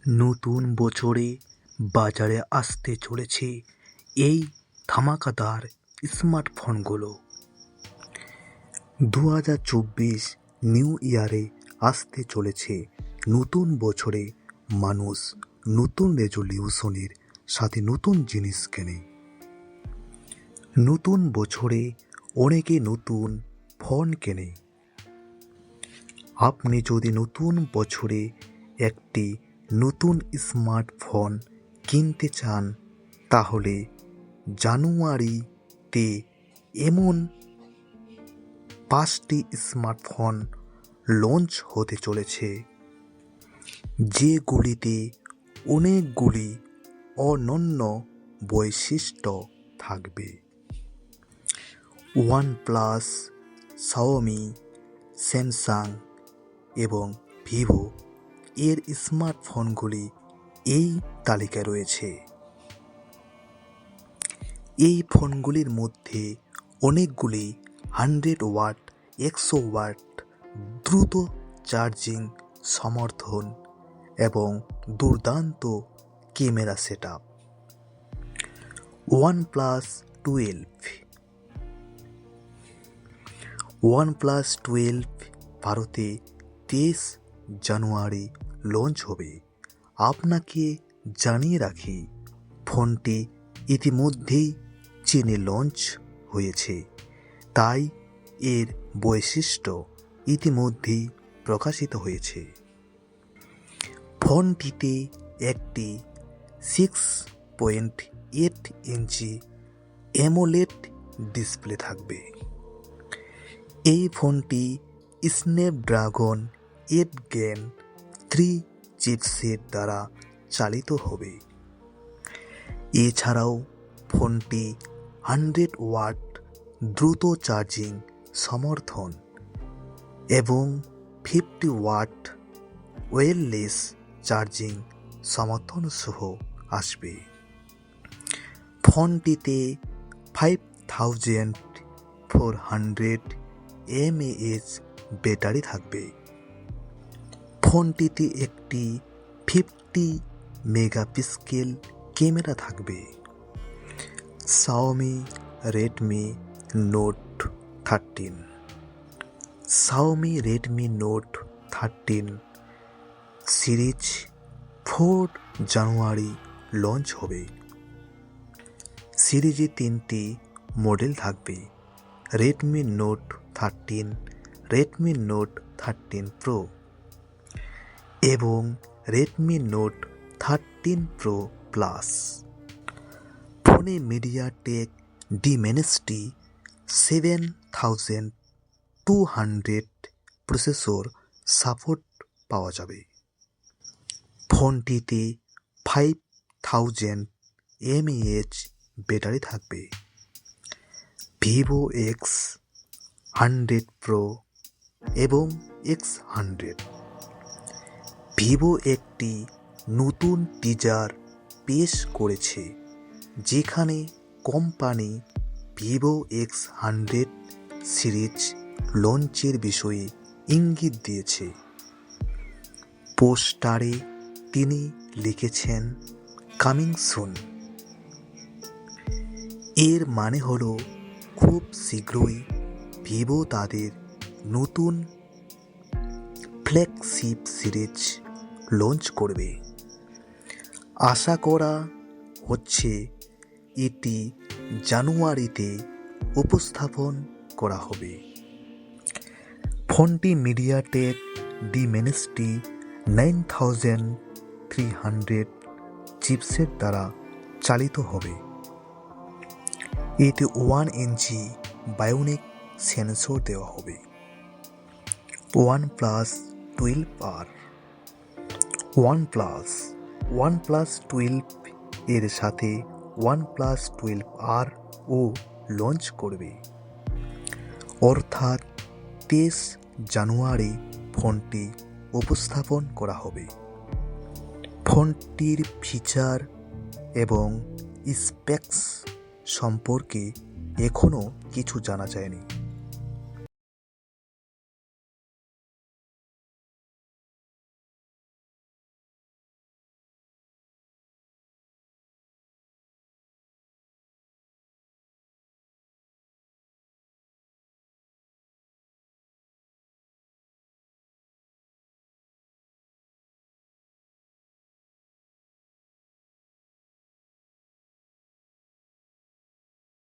নতুন বছরে বাজারে আসতে চলেছে এই ধামাকাদার স্মার্টফোনগুলো। 2024 নিউ ইয়ারে আসতে চলেছে নতুন বছরে মানুষ নতুন রেজলিউশনের সাথে নতুন জিনিস কেনে। নতুন বছরে অনেকে নতুন ফোন কেনে। আপনি যদি নতুন বছরে একটি নতুন স্মার্টফোন কিনতে চান তাহলে জানুয়ারিতে এমন 5টি স্মার্টফোন লঞ্চ হতে চলেছে যেগুলিতে অনেকগুলি অনন্য বৈশিষ্ট্য থাকবে। ওয়ানপ্লাস, শাওমি, স্যামসাং এবং ভিভো এর স্মার্টফোনগুলি এই তালিকায় রয়েছে। এই ফোনগুলির মধ্যে অনেকগুলি 100 ওয়াট, 100 ওয়াট দ্রুত চার্জিং সমর্থন এবং দুর্দান্ত ক্যামেরা সেটআপ। ওয়ানপ্লাস 12 ভারতে 23 জানুয়ারি লঞ্চ হবে। আপনাকে জানিয়ে রাখি, ফোনটি ইতিমধ্যেই চীনে লঞ্চ হয়েছে, তাই এর বৈশিষ্ট্য ইতিমধ্যেই প্রকাশিত হয়েছে। ফোনটিতে একটি 6.8 ইঞ্চি অ্যামোলেড ডিসপ্লে থাকবে। এই ফোনটি স্ন্যাপড্রাগন 8 Gen 3 চিপসেট দ্বারা চালিত হবে। এছাড়াও ফোনটি 100 ওয়াট দ্রুত চার্জিং সমর্থন এবং 50 ওয়াট ওয়্যারলেস চার্জিং সমর্থন সহ আসবে। ফোনটিতে 5400 mAh ব্যাটারি থাকবে। ফোনটিতে একটি 50 মেগাপিক্সেল ক্যামেরা থাকবে। শাওমি রেডমি নোট 13 সিরিজ 4 জানুয়ারি লঞ্চ হবে। সিরিজে 3টি মডেল থাকবে: Redmi note 13, Redmi note 13 pro এবং রেডমি নোট 13 প্রো প্লাস। ফোনে মিডিয়াটেক ডিমেনসিটি 7200 প্রসেসর সাপোর্ট পাওয়া যাবে। ফোনটিতে 5000 mAh ব্যাটারি থাকবে। ভিভো X100 প্রো এবং X100। ভিভো একটি নতুন টিজার পেশ করেছে, যেখানে কোম্পানি ভিভো X100 সিরিজ লঞ্চের বিষয়ে ইঙ্গিত দিয়েছে। পোস্টারে তিনি লিখেছেন কামিং সুন। এর মানে হলো খুব শীঘ্রই ভিভো তাদের নতুন ফ্ল্যাগশিপ সিরিজ লঞ্চ করবে। আশা করা হচ্ছে এটি জানুয়ারিতে উপস্থাপন করা হবে। ফোনটি মিডিয়াটেক ডিমেনসিটি 9300 চিপসেট দ্বারা চালিত হবে। এতে 1 ইঞ্চি বায়োনিক সেন্সর দেওয়া হবে। ওয়ানপ্লাস 12 এর সাথে ওয়ানপ্লাস 12R ও লঞ্চ করবে, অর্থাৎ 23 জানুয়ারি ফোনটি উপস্থাপন করা হবে। ফোনটির ফিচার এবং স্পেকস সম্পর্কে এখনও কিছু জানা যায়নি।